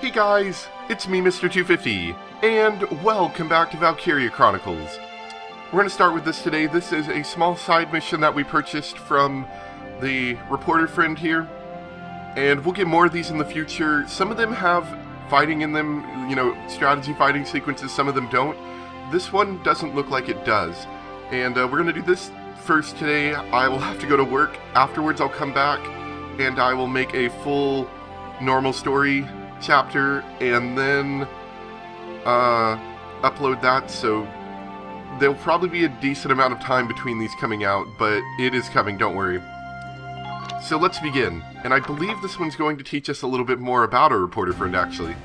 Hey guys, it's me, Mr. 250, and welcome back to Valkyria Chronicles. We're going to start with this today. This is a small side mission that we purchased from the reporter friend here, and we'll get more of these in the future. Some of them have fighting in them, strategy fighting sequences, some of them don't. This one doesn't look like it does, and we're going to do this first today. I will have to go to work. Afterwards, I'll come back, and I will make a full normal story chapter and then upload that, so there'll probably be a decent amount of time between these coming out, but it is coming, don't worry. So let's begin, and I believe this one's going to teach us a little bit more about our reporter friend, actually.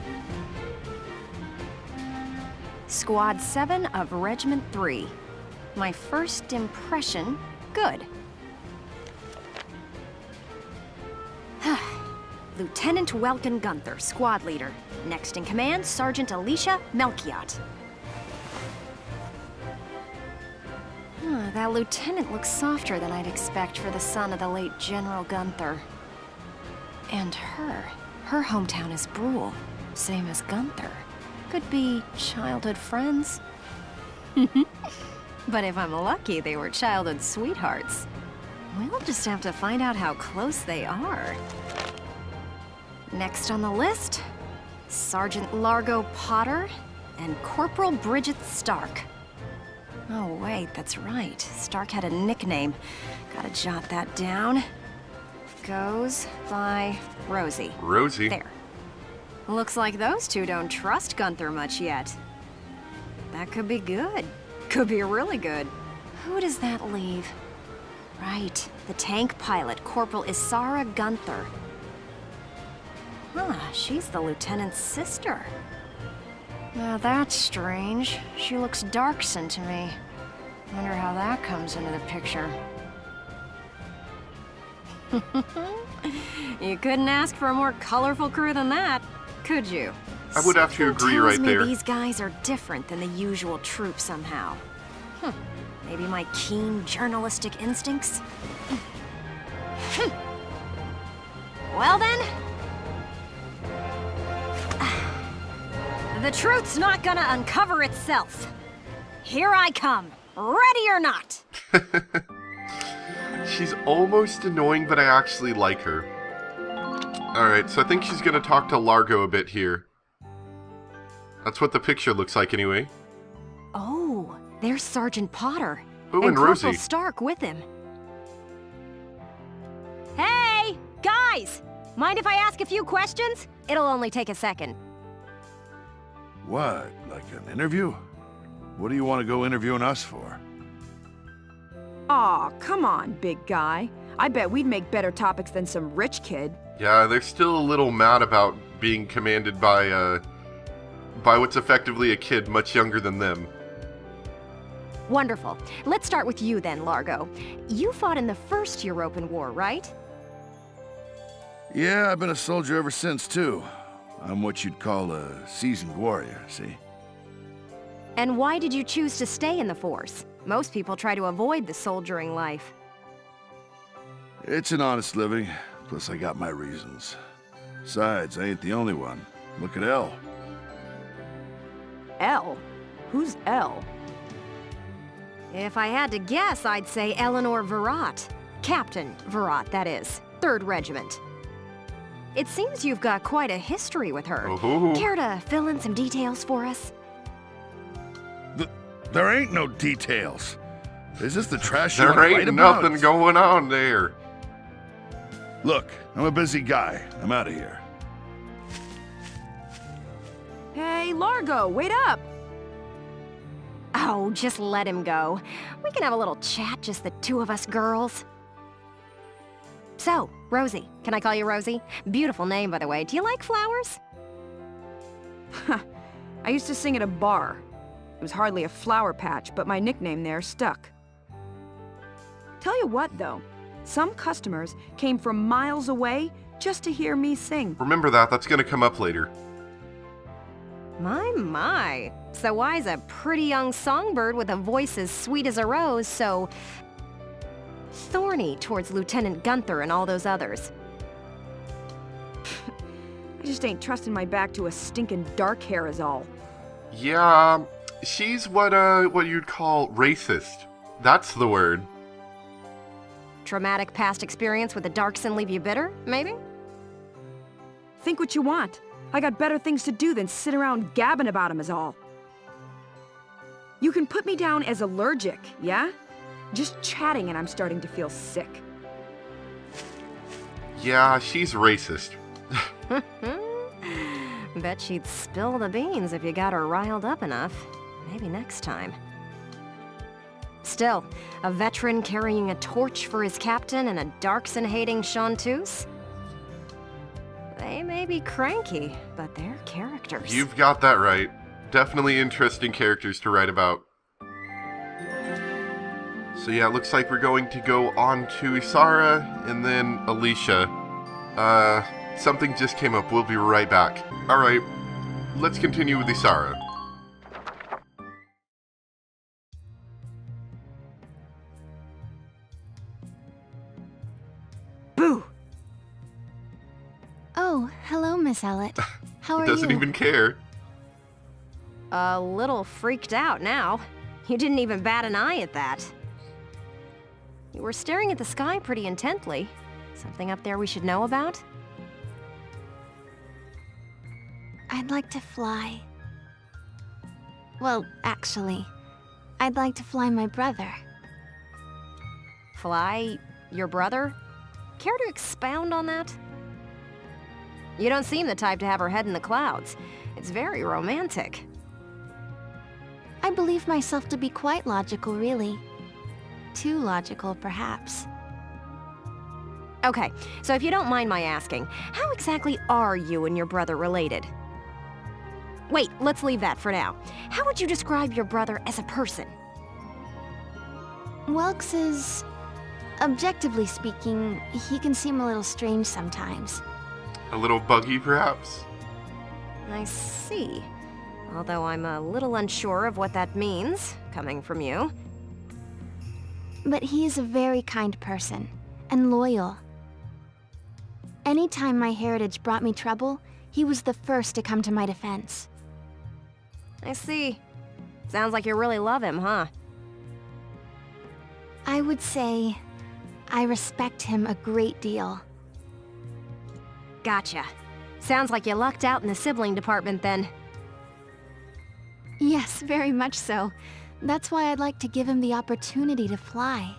Squad 7 of Regiment 3. My first impression, good. Lieutenant Welkin Gunther, squad leader. Next in command, Sergeant Alicia Melchiot. That lieutenant looks softer than I'd expect for the son of the late General Gunther. And her hometown is Brule, same as Gunther. Could be childhood friends. But if I'm lucky, they were childhood sweethearts. We'll just have to find out how close they are. Next on the list, Sergeant Largo Potter and Corporal Bridget Stark. Oh wait, that's right. Stark had a nickname. Gotta jot that down. Goes by Rosie. Rosie? There. Looks like those two don't trust Gunther much yet. That could be good. Could be really good. Who does that leave? Right, the tank pilot, Corporal Isara Gunther. She's the lieutenant's sister. Now that's strange. She looks Darkson to me. Wonder how that comes into the picture. You couldn't ask for a more colorful crew than that, could you? I would have to agree right there. These guys are different than the usual troop somehow. Maybe my keen journalistic instincts? Well then, the truth's not gonna uncover itself. Here I come, ready or not. She's almost annoying, but I actually like her. Alright, so I think she's gonna talk to Largo a bit here. That's what the picture looks like anyway. Oh, there's Sergeant Potter. Oh, and Rosie. Corporal Stark with him. Hey, guys! Mind if I ask a few questions? It'll only take a second. What, like an interview? What do you want to go interviewing us for? Aw, come on, big guy. I bet we'd make better topics than some rich kid. Yeah, they're still a little mad about being commanded by what's effectively a kid much younger than them. Wonderful. Let's start with you then, Largo. You fought in the First European War, right? Yeah, I've been a soldier ever since, too. I'm what you'd call a seasoned warrior, see? And why did you choose to stay in the force? Most people try to avoid the soldiering life. It's an honest living, plus I got my reasons. Besides, I ain't the only one. Look at Elle. Elle? Who's Elle? If I had to guess, I'd say Eleanor Virat. Captain Virat, that is. 3rd Regiment. It seems you've got quite a history with her. Oh. Care to fill in some details for us? There ain't no details. Is this the trash you want to There write ain't about? nothing going on there. Look, I'm a busy guy. I'm out of here. Hey, Largo, wait up! Oh, just let him go. We can have a little chat, just the two of us girls. So, Rosie. Can I call you Rosie? Beautiful name, by the way. Do you like flowers? I used to sing at a bar. It was hardly a flower patch, but my nickname there stuck. Tell you what, though. Some customers came from miles away just to hear me sing. Remember that, that's gonna come up later. My. So why's a pretty young songbird with a voice as sweet as a rose so thorny towards Lieutenant Gunther and all those others? I just ain't trusting my back to a stinking dark hair is all. Yeah, she's what you'd call racist. That's the word. Traumatic past experience with the Darkson leave you bitter, maybe? Think what you want. I got better things to do than sit around gabbing about him is all. You can put me down as allergic, yeah? Just chatting and I'm starting to feel sick. Yeah, she's racist. Bet she'd spill the beans if you got her riled up enough. Maybe next time. Still, a veteran carrying a torch for his captain and a Darkson-hating chanteuse? They may be cranky, but they're characters. You've got that right. Definitely interesting characters to write about. So yeah, it looks like we're going to go on to Isara and then Alicia. Something just came up. We'll be right back. Alright, let's continue with Isara. Boo! Oh, hello, Miss Ellett. How are Doesn't you? even care. A little freaked out now. You didn't even bat an eye at that. You were staring at the sky pretty intently. Something up there we should know about? I'd like to fly. Well, actually, I'd like to fly my brother. Fly your brother? Care to expound on that? You don't seem the type to have her head in the clouds. It's very romantic. I believe myself to be quite logical, really. Too logical, perhaps. Okay, so if you don't mind my asking, how exactly are you and your brother related? Wait, let's leave that for now. How would you describe your brother as a person? Welks is... objectively speaking, he can seem a little strange sometimes. A little buggy, perhaps? I see. Although I'm a little unsure of what that means, coming from you. But he is a very kind person, and loyal. Anytime my heritage brought me trouble, he was the first to come to my defense. I see. Sounds like you really love him, huh? I would say I respect him a great deal. Gotcha. Sounds like you lucked out in the sibling department then. Yes, very much so. That's why I'd like to give him the opportunity to fly.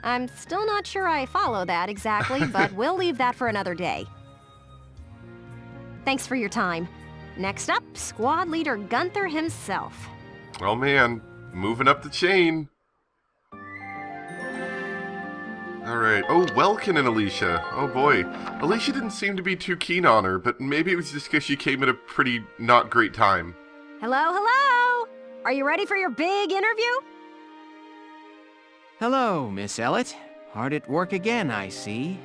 I'm still not sure I follow that exactly, but we'll leave that for another day. Thanks for your time. Next up, Squad Leader Gunther himself. Oh man, moving up the chain. Alright, oh, Welkin and Alicia. Oh boy. Alicia didn't seem to be too keen on her, but maybe it was just because she came at a pretty not great time. Hello, hello! Are you ready for your big interview? Hello, Miss Ellett. Hard at work again, I see.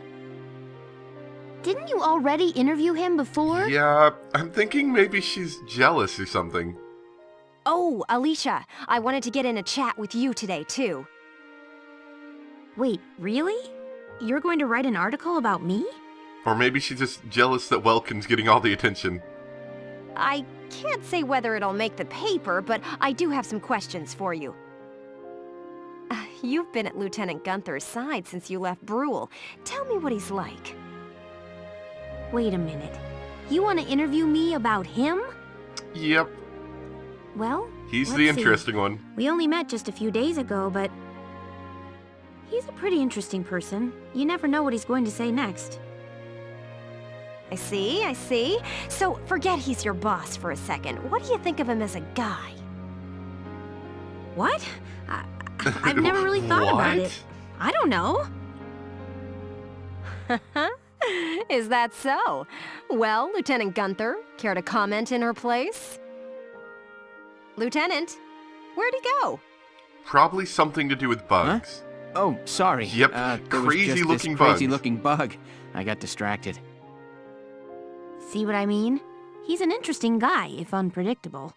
Didn't you already interview him before? Yeah, I'm thinking maybe she's jealous or something. Oh, Alicia, I wanted to get in a chat with you today, too. Wait, really? You're going to write an article about me? Or maybe she's just jealous that Welkin's getting all the attention. I can't say whether it'll make the paper, but I do have some questions for you. You've been at Lieutenant Gunther's side since you left Brule. Tell me what he's like. Wait a minute. You want to interview me about him? Yep, Well, he's let's the see. interesting one. We only met just a few days ago, but... he's a pretty interesting person. You never know what he's going to say next. I see, I see. So, forget he's your boss for a second. What do you think of him as a guy? What? I've never really thought about What? it. I don't know. Is that so? Well, Lieutenant Gunther, care to comment in her place? Lieutenant, where'd he go? Probably something to do with bugs. Oh, sorry. Yep, there was just crazy-looking this bugs. crazy-looking bug. I got distracted. See what I mean? He's an interesting guy, if unpredictable.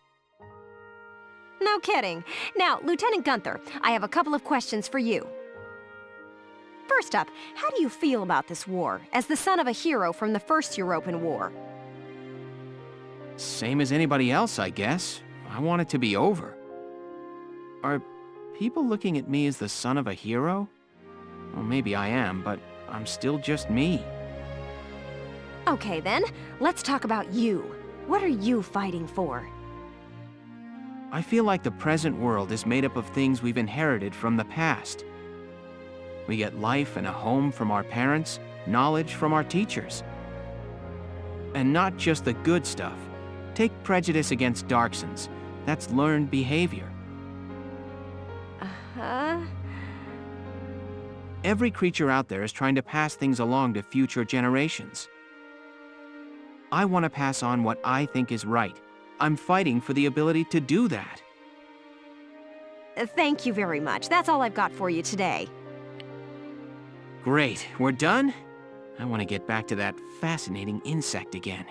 No kidding. Now, Lieutenant Gunther, I have a couple of questions for you. First up, how do you feel about this war, as the son of a hero from the First European War? Same as anybody else, I guess. I want it to be over. Are people looking at me as the son of a hero? Well, maybe I am, but I'm still just me. Okay then, let's talk about you. What are you fighting for? I feel like the present world is made up of things we've inherited from the past. We get life and a home from our parents, knowledge from our teachers. And not just the good stuff. Take prejudice against Darksons. That's learned behavior. Uh-huh. Every creature out there is trying to pass things along to future generations. I want to pass on what I think is right. I'm fighting for the ability to do that. Thank you very much. That's all I've got for you today. Great, we're done? I want to get back to that fascinating insect again.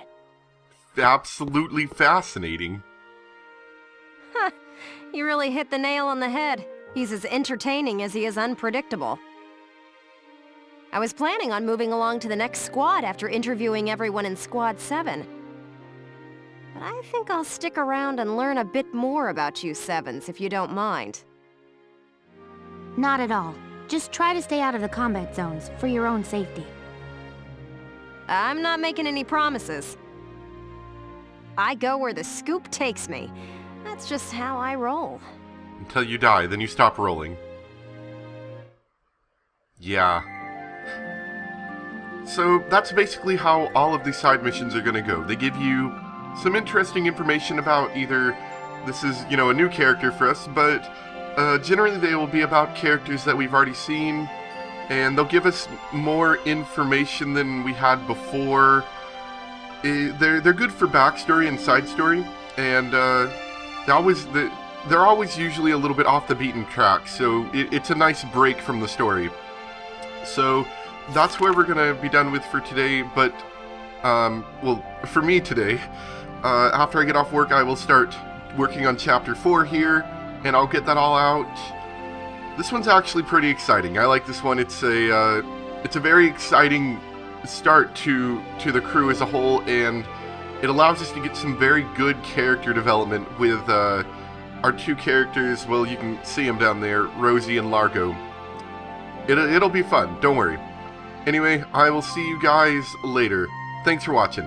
Absolutely fascinating. Huh. You really hit the nail on the head. He's as entertaining as he is unpredictable. I was planning on moving along to the next squad after interviewing everyone in Squad 7. But I think I'll stick around and learn a bit more about you Sevens, if you don't mind. Not at all. Just try to stay out of the combat zones, for your own safety. I'm not making any promises. I go where the scoop takes me. That's just how I roll. Until you die, then you stop rolling. Yeah. So that's basically how all of these side missions are going to go. They give you some interesting information about either this is, a new character for us, but generally they will be about characters that we've already seen, and they'll give us more information than we had before. They're good for backstory and side story, and they're always usually a little bit off the beaten track, so it's a nice break from the story. So that's where we're going to be done with for today, but, for me today, after I get off work, I will start working on Chapter 4 here, and I'll get that all out. This one's actually pretty exciting. I like this one. It's a very exciting start to the crew as a whole, and it allows us to get some very good character development with our two characters. Well, you can see them down there, Rosie and Largo. It'll be fun, don't worry. Anyway, I will see you guys later. Thanks for watching.